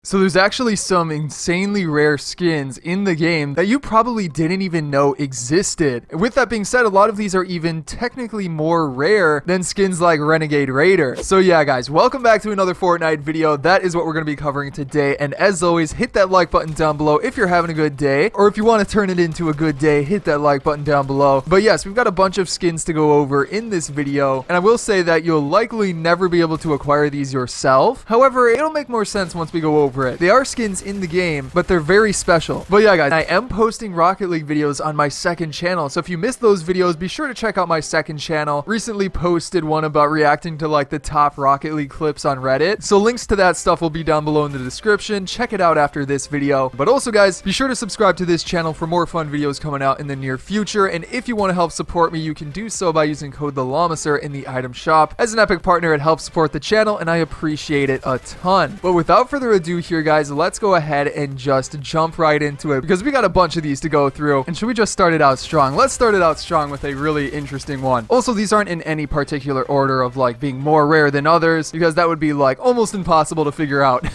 So there's actually some insanely rare skins in the game that you probably didn't even know existed. With that being said, a lot of these are even technically more rare than skins like Renegade Raider. So yeah, guys, welcome back to another Fortnite video. That is what we're going to be covering today. And as always, hit that like button down below if you're having a good day, or if you want to turn it into a good day, hit that like button down below. But yes, we've got a bunch of skins to go over in this video. And I will say that you'll likely never be able to acquire these yourself. However, it'll make more sense once we go over it. They are skins in the game, but they're very special. But yeah, guys, I am posting Rocket League videos on my second channel, so if you missed those videos, be sure to check out my second channel. Recently posted one about reacting to like the top Rocket League clips on Reddit, so links to that stuff will be down below in the description. Check it out after this video. But also, guys, be sure to subscribe to this channel for more fun videos coming out in the near future, and if you want to help support me, you can do so by using code TheLlamaSir in the item shop. As an epic partner, it helps support the channel, and I appreciate it a ton. But without further ado here, guys, let's go ahead and just jump right into it because we got a bunch of these to go through. And should we just start it out strong? Let's start it out strong with a really interesting one. Also, these aren't in any particular order of like being more rare than others because that would be like almost impossible to figure out.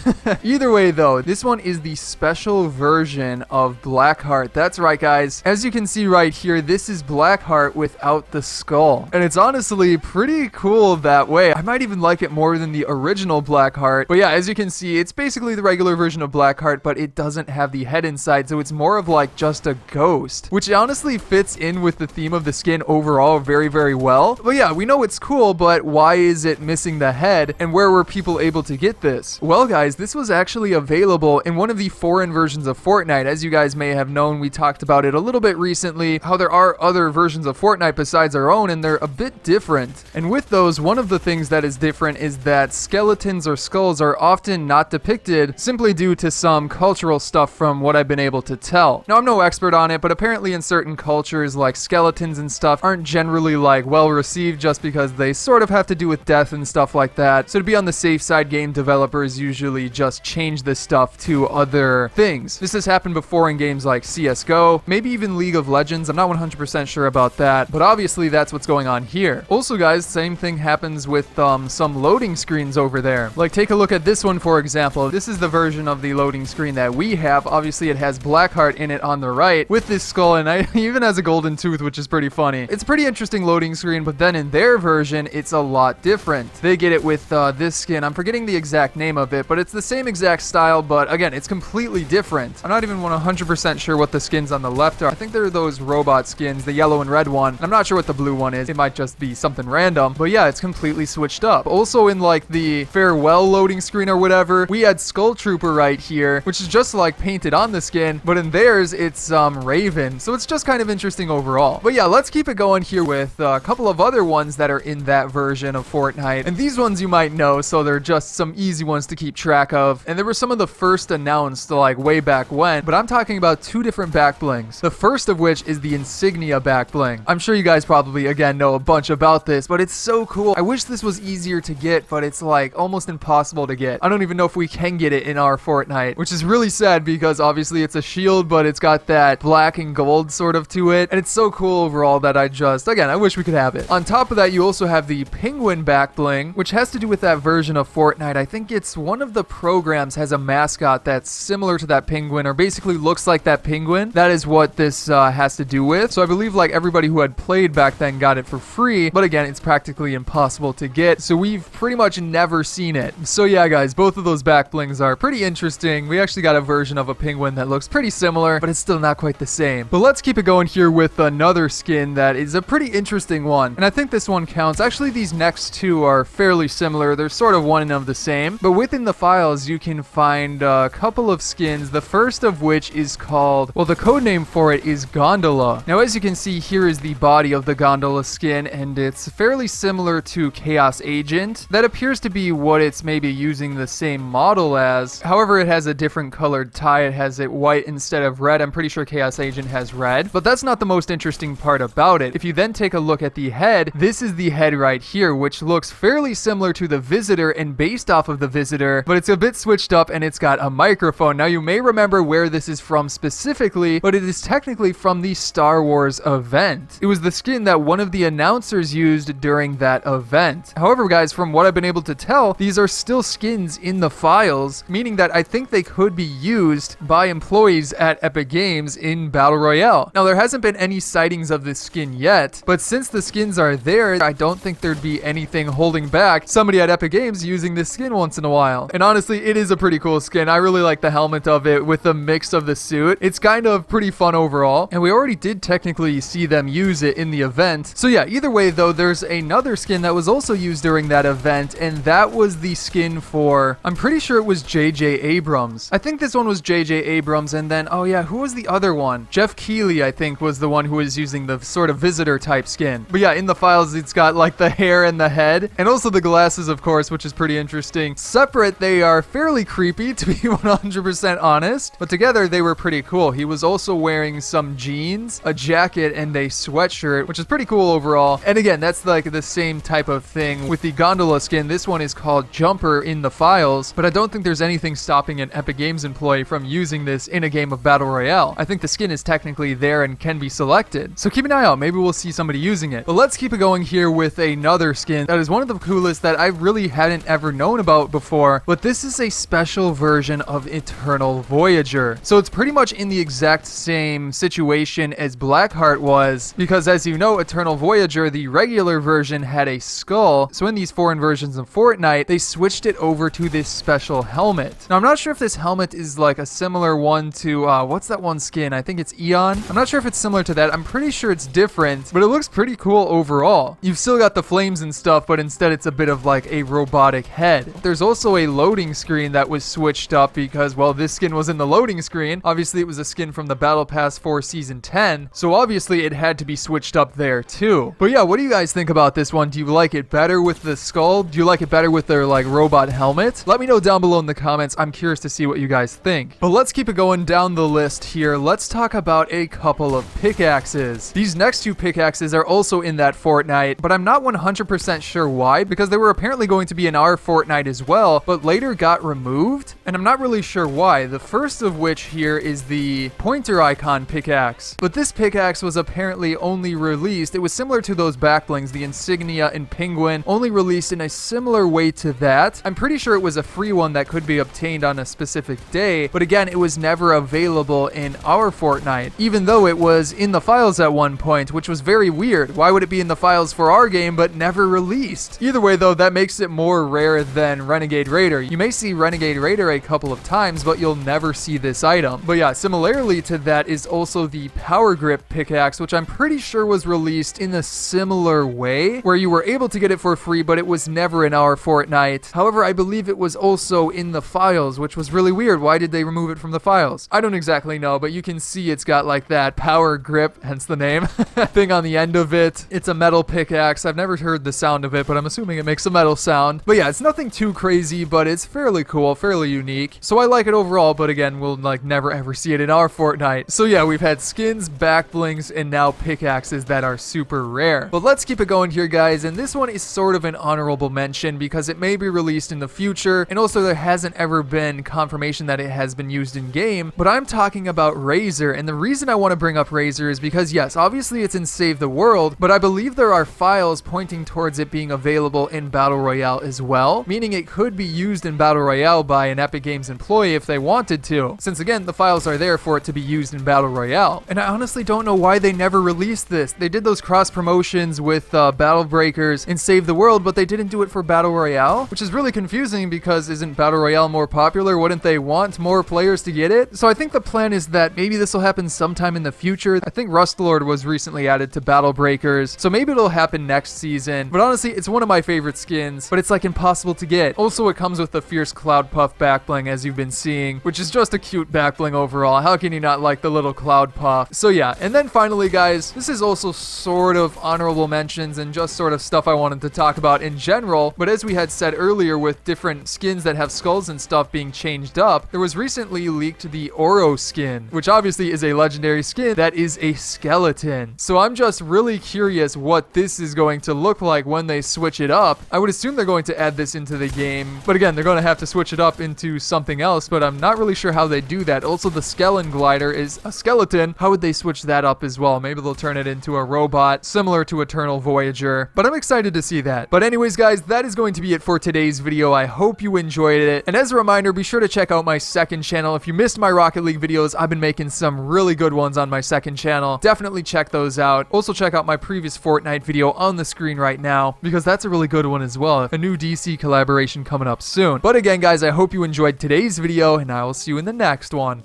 Either way though, this one is the special version of Blackheart. That's right, guys. As you can see right here, this is Blackheart without the skull. And it's honestly pretty cool that way. I might even like it more than the original Blackheart. But yeah, as you can see, it's basically the regular version of Blackheart, but it doesn't have the head inside, so it's more of like just a ghost, which honestly fits in with the theme of the skin overall very, very well. But yeah, we know it's cool, but why is it missing the head, and where were people able to get this? Well, guys, this was actually available in one of the foreign versions of Fortnite. As you guys may have known, we talked about it a little bit recently, how there are other versions of Fortnite besides our own, and they're a bit different. And with those, one of the things that is different is that skeletons or skulls are often not depicted simply due to some cultural stuff from what I've been able to tell. Now, I'm no expert on it, but apparently in certain cultures, like skeletons and stuff aren't generally like well received just because they sort of have to do with death and stuff like that. So to be on the safe side, game developers usually just change this stuff to other things. This has happened before in games like CSGO, maybe even League of Legends. I'm not 100% sure about that, but obviously that's what's going on here. Also, guys, same thing happens with some loading screens over there. Like, take a look at this one, for example. This is the version of the loading screen that we have. Obviously, it has Blackheart in it on the right with this skull, and it even has a golden tooth, which is pretty funny. It's a pretty interesting loading screen, but then in their version, it's a lot different. They get it with this skin. I'm forgetting the exact name of it, but it's the same exact style, but again, it's completely different. I'm not even 100% sure what the skins on the left are. I think they're those robot skins, the yellow and red one. I'm not sure what the blue one is. It might just be something random, but yeah, it's completely switched up. Also, in like the farewell loading screen or whatever, we had Skull Trooper right here, which is just like painted on the skin, but in theirs it's Raven, so it's just kind of interesting overall. But yeah, let's keep it going here with a couple of other ones that are in that version of Fortnite, and these ones you might know, so they're just some easy ones to keep track of. And there were some of the first announced like way back when, but I'm talking about two different back blings, the first of which is the Insignia back bling. I'm sure you guys probably again know a bunch about this, but it's so cool. I wish this was easier to get, but it's like almost impossible to get. I don't even know if we can get it in our Fortnite, which is really sad because obviously it's a shield, but it's got that black and gold sort of to it, and it's so cool overall that I wish we could have it. On top of that, you also have the penguin back bling, which has to do with that version of Fortnite. I think it's one of the programs has a mascot that's similar to that penguin, or basically looks like that penguin. That is what this has to do with. So I believe like everybody who had played back then got it for free, but again, it's practically impossible to get, so we've pretty much never seen it. So yeah, guys, both of those back blings are pretty interesting. We actually got a version of a penguin that looks pretty similar, but it's still not quite the same. But let's keep it going here with another skin that is a pretty interesting one, and I think this one counts. Actually, these next two are fairly similar. They're sort of one and of the same, but within the files you can find a couple of skins, the first of which is called, well, the code name for it is Gondola. Now, as you can see, here is the body of the Gondola skin, and it's fairly similar to Chaos Agent. That appears to be what it's maybe using the same model as. However, it has a different colored tie. It has it white instead of red. I'm pretty sure Chaos Agent has red, but that's not the most interesting part about it. If you then take a look at the head, this is the head right here, which looks fairly similar to the Visitor and based off of the Visitor, but it's a bit switched up and it's got a microphone. Now, you may remember where this is from specifically, but it is technically from the Star Wars event. It was the skin that one of the announcers used during that event. However, guys, from what I've been able to tell, these are still skins in the files, files, meaning that I think they could be used by employees at Epic Games in Battle Royale. Now, there hasn't been any sightings of this skin yet, but since the skins are there, I don't think there'd be anything holding back somebody at Epic Games using this skin once in a while. And honestly, it is a pretty cool skin. I really like the helmet of it with the mix of the suit. It's kind of pretty fun overall, and we already did technically see them use it in the event. So yeah, either way though, there's another skin that was also used during that event, and that was the skin for, I'm pretty sure it was J.J. Abrams. I think this one was J.J. Abrams, and then, oh yeah, who was the other one? Jeff Keighley, I think, was the one who was using the sort of visitor type skin. But yeah, in the files, it's got like the hair and the head, and also the glasses, of course, which is pretty interesting. Separate, they are fairly creepy, to be 100% honest, but together they were pretty cool. He was also wearing some jeans, a jacket, and a sweatshirt, which is pretty cool overall. And again, that's like the same type of thing with the gondola skin. This one is called Jumper in the files, but I don't think there's anything stopping an Epic Games employee from using this in a game of Battle Royale. I think the skin is technically there and can be selected. So keep an eye out. Maybe we'll see somebody using it. But let's keep it going here with another skin that is one of the coolest that I really hadn't ever known about before, but this is a special version of Eternal Voyager. So it's pretty much in the exact same situation as Blackheart was, because as you know, Eternal Voyager, the regular version, had a skull. So in these foreign versions of Fortnite, they switched it over to this special helmet. Now, I'm not sure if this helmet is like a similar one to, what's that one skin? I think it's Eon. I'm not sure if it's similar to that. I'm pretty sure it's different, but it looks pretty cool overall. You've still got the flames and stuff, but instead it's a bit of like a robotic head. There's also a loading screen that was switched up because, well, this skin was in the loading screen. Obviously, it was a skin from the Battle Pass for Season 10, so obviously it had to be switched up there too. But yeah, what do you guys think about this one? Do you like it better with the skull? Do you like it better with their like robot helmet? Let me know down below in the comments. I'm curious to see what you guys think. But let's keep it going down the list here. Let's talk about a couple of pickaxes. These next two pickaxes are also in that Fortnite, but I'm not 100% sure why, because they were apparently going to be in our Fortnite as well, but later got removed, and I'm not really sure why. The first of which here is the pointer icon pickaxe, but this pickaxe was apparently only released, it was similar to those backblings, the insignia and penguin, only released in a similar way to that. I'm pretty sure it was a free one that could be obtained on a specific day, but again, it was never available in our Fortnite, even though it was in the files at one point, which was very weird. Why would it be in the files for our game but never released? Either way though, that makes it more rare than Renegade Raider. You may see Renegade Raider a couple of times, but you'll never see this item. But yeah, similarly to that is also the Power Grip pickaxe, which I'm pretty sure was released in a similar way, where you were able to get it for free, but it was never in our Fortnite. However, I believe it was also in the files, which was really weird. Why did they remove it from the files? I don't exactly know, but you can see it's got like that Power Grip, hence the name, thing on the end of it. It's a metal pickaxe. I've never heard the sound of it, but I'm assuming it makes a metal sound. But yeah, it's nothing too crazy, but it's fairly cool, fairly unique. So I like it overall, but again, we'll like never ever see it in our Fortnite. So yeah, we've had skins, back blings, and now pickaxes that are super rare. But let's keep it going here, guys, and this one is sort of an honorable mention because it may be released in the future, and also there hasn't ever been confirmation that it has been used in game, but I'm talking about Razor, and the reason I want to bring up Razor is because yes, obviously it's in Save the World, but I believe there are files pointing towards it being available in Battle Royale as well, meaning it could be used in Battle Royale by an Epic Games employee if they wanted to, since again, the files are there for it to be used in Battle Royale. And I honestly don't know why they never released this. They did those cross promotions with Battle Breakers and Save the World, but they didn't do it for Battle Royale, which is really confusing because isn't Battle Royale more popular? Wouldn't they want more players to get it? So I think the plan is that maybe this will happen sometime in the future. I think Rustlord was recently added to Battle Breakers, so maybe it'll happen next season. But honestly, it's one of my favorite skins, but it's like impossible to get. Also, it comes with the Fierce Cloud Puff backbling, as you've been seeing, which is just a cute backbling overall. How can you not like the little cloud puff? So yeah, and then finally, guys, this is also sort of honorable mentions and just sort of stuff I wanted to talk about in general, but as we had said earlier with different skins that have skulls and stuff being changed up, there was recently leaked the Oro skin, which obviously is a legendary skin that is a skeleton. So I'm just really curious what this is going to look like when they switch it up. I would assume they're going to add this into the game, but again, they're going to have to switch it up into something else, but I'm not really sure how they do that. Also, the Skeleton Glider is a skeleton. How would they switch that up as well? Maybe they'll turn it into a robot similar to Eternal Voyager, but I'm excited to see that. But anyways, guys, that is going to be it for today's video. I hope you enjoyed it. And as a reminder, be sure to check out my second channel. If you missed my Rocket League videos, I've been making some really good ones on my second channel. Definitely check those out. Also check out my previous Fortnite video on the screen right now, because that's a really good one as well. A new DC collaboration coming up soon. But again, guys, I hope you enjoyed today's video, and I will see you in the next one.